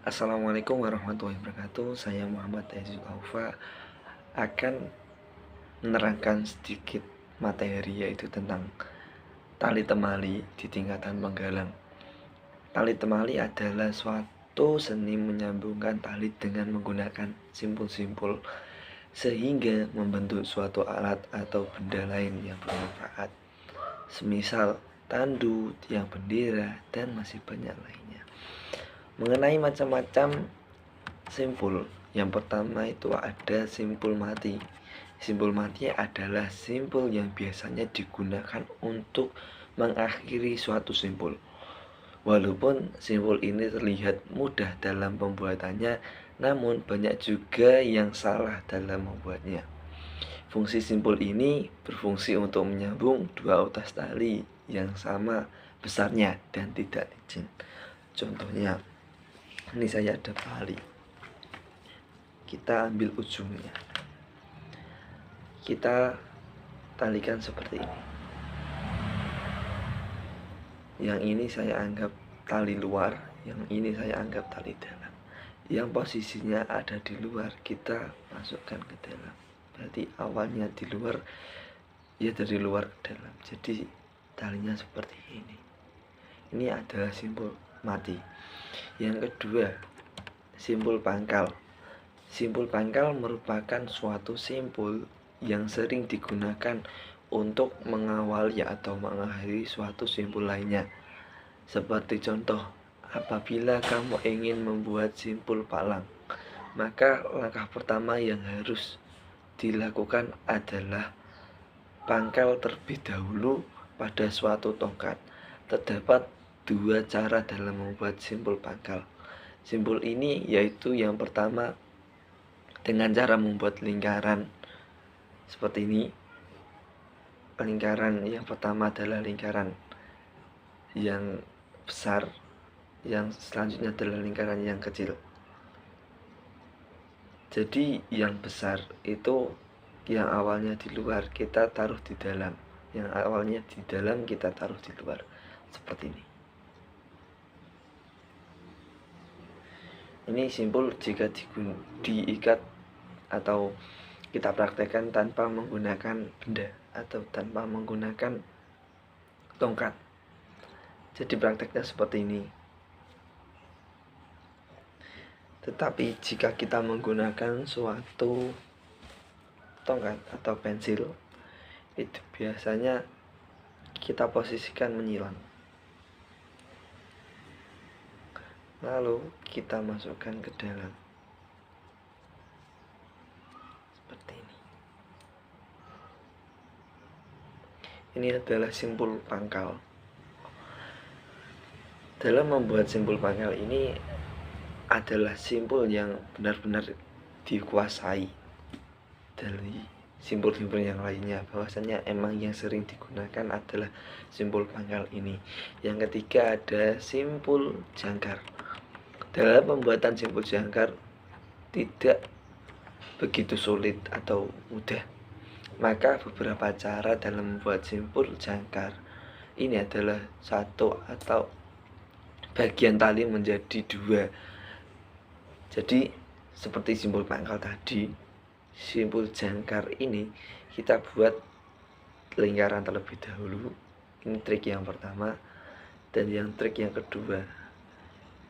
Assalamualaikum warahmatullahi wabarakatuh. Saya Muhammad Aizul Aufa akan menerangkan sedikit materi, yaitu tentang tali temali di tingkatan penggalang. Tali temali adalah suatu seni menyambungkan tali dengan menggunakan simpul-simpul sehingga membentuk suatu alat atau benda lain yang bermanfaat, semisal tandu, tiang bendera, dan masih banyak lainnya. Mengenai macam-macam simpul, yang pertama itu ada simpul mati. Simpul mati adalah simpul yang biasanya digunakan untuk mengakhiri suatu simpul. Walaupun simpul ini terlihat mudah dalam pembuatannya, namun banyak juga yang salah dalam membuatnya. Fungsi simpul ini berfungsi untuk menyambung dua utas tali yang sama besarnya dan tidak licin. Contohnya, ini saya ada tali, kita ambil ujungnya, kita talikan seperti ini. Yang ini saya anggap tali luar, yang ini saya anggap tali dalam. Yang posisinya ada di luar kita masukkan ke dalam, berarti awalnya di luar, ya dari luar ke dalam, jadi talinya seperti ini. Ini adalah simpul mati. Yang kedua, simpul pangkal. Simpul pangkal merupakan suatu simpul yang sering digunakan untuk mengawali atau mengakhiri suatu simpul lainnya. Seperti contoh, apabila kamu ingin membuat simpul palang, maka langkah pertama yang harus dilakukan adalah pangkal terlebih dahulu pada suatu tongkat. Terdapat dua cara dalam membuat simpul pangkal. Simpul ini yaitu yang pertama dengan cara membuat lingkaran seperti ini. Lingkaran yang pertama adalah lingkaran yang besar, yang selanjutnya adalah lingkaran yang kecil. Jadi yang besar itu yang awalnya di luar kita taruh di dalam, yang awalnya di dalam kita taruh di luar, seperti ini. Ini simpul jika diikat atau kita praktekkan tanpa menggunakan benda atau tanpa menggunakan tongkat. Jadi prakteknya seperti ini. Tetapi jika kita menggunakan suatu tongkat atau pensil, itu biasanya kita posisikan menyilang, lalu kita masukkan ke dalam seperti ini. Ini adalah simpul pangkal. Dalam membuat simpul pangkal ini adalah simpul yang benar-benar dikuasai dari simpul-simpul yang lainnya. Bahwasanya emang yang sering digunakan adalah simpul pangkal ini. Yang ketiga ada simpul jangkar. Dalam pembuatan simpul jangkar tidak begitu sulit atau mudah. Maka beberapa cara dalam membuat simpul jangkar ini adalah satu atau bagian tali menjadi dua. Jadi seperti simpul pangkal tadi, simpul jangkar ini kita buat lingkaran terlebih dahulu. Ini trik yang pertama. Dan yang trik yang kedua,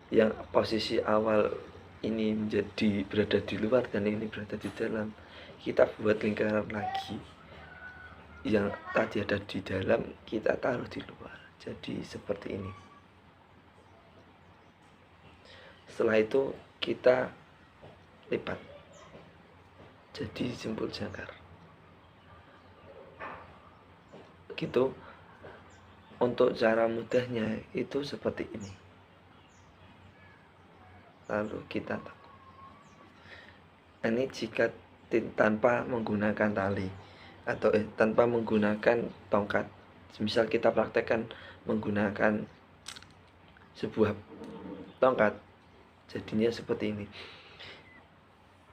yang posisi awal ini menjadi berada di luar dan ini berada di dalam, kita buat lingkaran lagi. Yang tadi ada di dalam kita taruh di luar, jadi seperti ini. Setelah itu kita lipat jadi simpul jangkar. Begitu. Untuk cara mudahnya itu seperti ini. Lalu kita ini jika tanpa menggunakan tali atau tanpa menggunakan tongkat. Misal kita praktekkan menggunakan sebuah tongkat, jadinya seperti ini.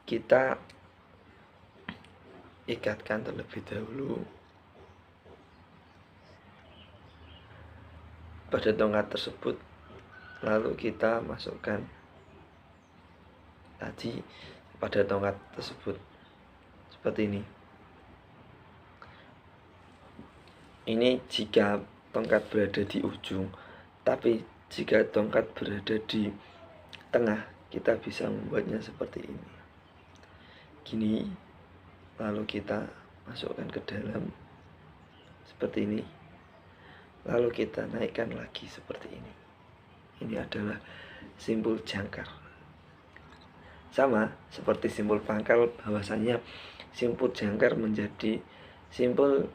Kita ikatkan terlebih dahulu pada tongkat tersebut, lalu kita masukkan tadi pada tongkat tersebut seperti ini. Ini jika tongkat berada di ujung, tapi jika tongkat berada di tengah, kita bisa membuatnya seperti ini. Gini, lalu kita masukkan ke dalam seperti ini, lalu kita naikkan lagi seperti ini. Ini adalah simbol jangkar. Sama seperti simbol pangkal, bahwasanya simbol jangkar menjadi simbol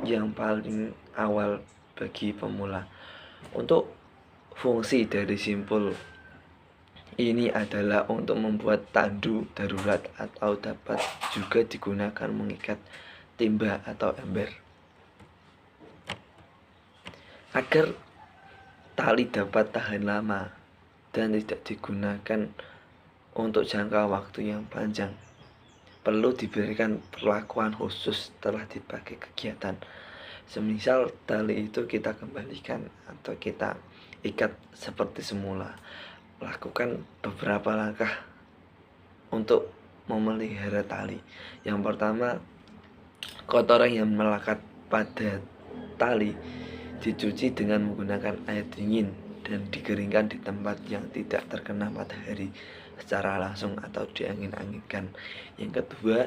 yang paling awal bagi pemula. Untuk fungsi dari simbol ini adalah untuk membuat tandu darurat atau dapat juga digunakan mengikat timba atau ember. Agar tali dapat tahan lama dan tidak digunakan untuk jangka waktu yang panjang, perlu diberikan perlakuan khusus setelah dipakai kegiatan. Semisal tali itu kita kembalikan atau kita ikat seperti semula. Lakukan beberapa langkah untuk memelihara tali. Yang pertama, kotoran yang melekat pada tali dicuci dengan menggunakan air dingin dan dikeringkan di tempat yang tidak terkena matahari secara langsung atau diangin-anginkan. Yang kedua,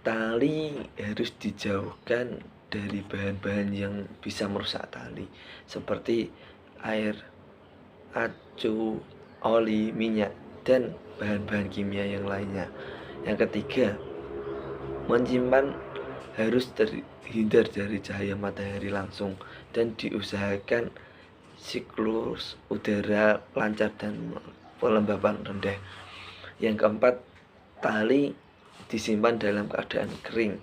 tali harus dijauhkan dari bahan-bahan yang bisa merusak tali seperti air, acu, oli, minyak, dan bahan-bahan kimia yang lainnya. Yang ketiga, menyimpan harus terhindar dari cahaya matahari langsung dan diusahakan siklus udara lancar dan pelembapan rendah. Yang keempat, tali disimpan dalam keadaan kering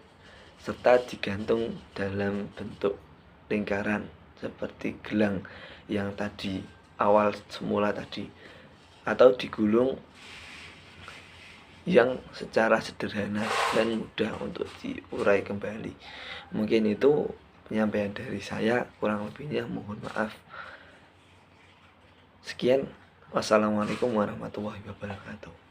serta digantung dalam bentuk lingkaran seperti gelang yang tadi awal semula tadi, atau digulung yang secara sederhana dan mudah untuk diurai kembali. Mungkin itu penyampaian dari saya, kurang lebihnya mohon maaf. Sekian, wassalamualaikum warahmatullahi wabarakatuh.